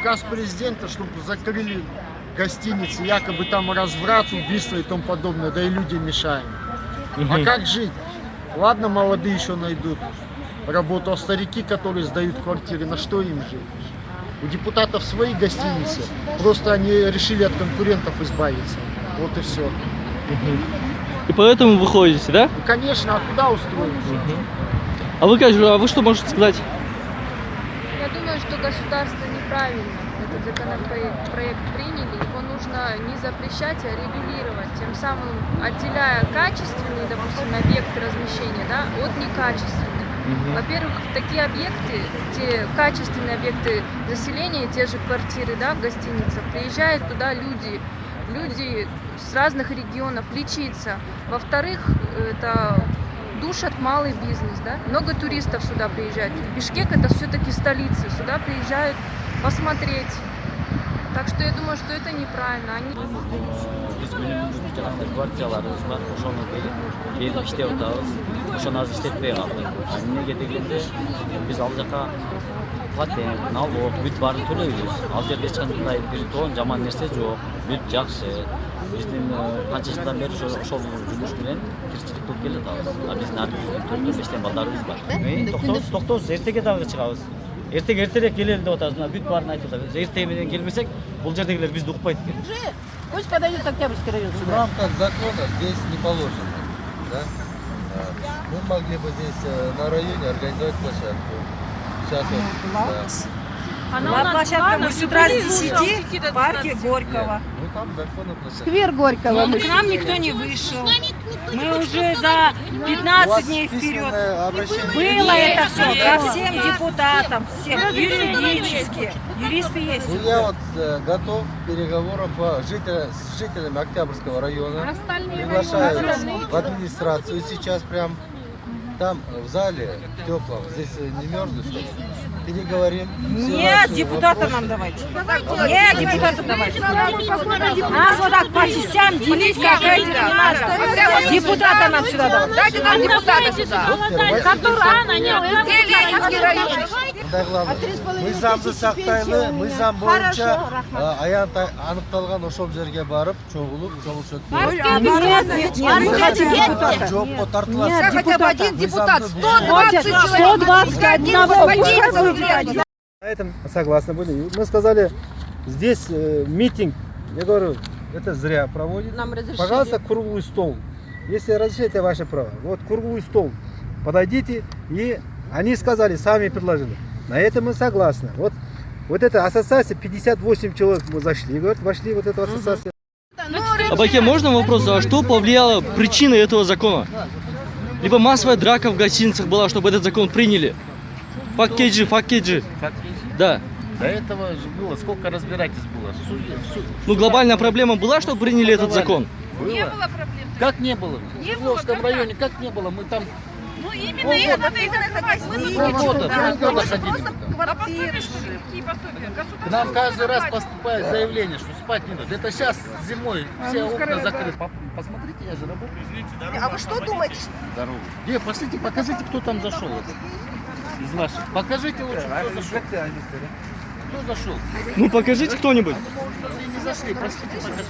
указ президента, чтобы закрыли гостиницы, якобы там разврат, убийство и тому подобное, да и люди мешаем. А как жить? Ладно, молодые еще найдут работу, а старики, которые сдают квартиры, на что им жить? У депутатов свои гостиницы, просто они решили от конкурентов избавиться. Вот и все. И поэтому вы ходите, да? Ну, конечно, а куда устроиться? А вы что можете сказать? Я думаю, что государство неправильно этот законопроект приняли. Его нужно не запрещать, а регулировать, тем самым отделяя качественные, допустим, объекты размещения, да, от некачественных. Во-первых, такие объекты, те качественные объекты заселения, те же квартиры, да, в гостиницах, приезжают туда люди с разных регионов лечиться. Во-вторых, это душат малый бизнес, да? Много туристов сюда приезжают. Бишкек это все-таки столица, сюда приезжают посмотреть. Так что я думаю, что это неправильно. Patent, налог, бүт барын төлөйбүз. Ал жерде эч кандай бир жаман нерсе жок. Бүт жакшы. Биздин канча жылдан бери ошол жумуш менен тиричилик кылып келатабыз. А биздин артыбызда 4-5 балдарыбыз бар. Токтосуз, эртеге дагы чыгабыз. Эртерээк келели деп атабыз. Мына бүт барын айтып атабыз. Эртеге менен келмесек, бул жердегилер бизди укпайт экен. Пусть подойдет Октябрьский район В сюда. рамках закона здесь не положено. Да? Мы могли бы здесь на районе организовать площадку. Сейчас На площадке мы с утра с 10 в парке Горького. Ну там законы площадка. Сквер Горького. Но к нам никто не вышел. Мы уже за 15 дней вперед. Было это все ко всем депутатам, всем юридически. Юристы есть. Ну, я вот готов к переговорам с жителями Октябрьского района. Приглашаю в администрацию сейчас прям. Там в зале теплом, здесь не мерзнет, что ли? Переговорим. Нет, депутата нам давайте. Нет, депутата давайте. Нас вот так по частям делить, как эти не надо. Депутата нам сюда давайте. Дайте нам депутата сюда. Мы замды сактайлы, мы зам боюнча аныкталган ошол жерге барып, чогулуп, жолугушат. Нет, мы хотим депутата. Жоопко тартыласыз. Хотя бы один депутат, 120 человек. На этом согласны были. Мы сказали, здесь митинг, я говорю, это зря проводит. Пожалуйста, круглый стол. Если разрешите ваше право, вот круглый стол, подойдите. И они сказали, сами предложили. На это мы согласны. Вот эта ассоциация, 58 человек мы зашли, говорят, вошли вот эту ассоциацию. Абаке, можно вопрос, а что повлияло причиной этого закона? Либо массовая драка в гостиницах была, чтобы этот закон приняли. Факт-кейджи. Да. До этого же было, сколько разбирательств было. Ну, глобальная проблема была, что приняли этот закон? Не было проблем. Как не было? В Свердловском районе как не было? Мы там... Ну, именно это Полгода ходили. К нам каждый раз поступает заявление, что спать не надо. Это сейчас зимой все окна закрыты. Посмотрите, я же работаю. А вы что думаете? Дорогу. Пошлите, покажите, кто там зашел. Из наших. Покажите лучше, кто зашел. Кто зашел? Ну, покажите кто-нибудь. Не зашли, простите, покажите.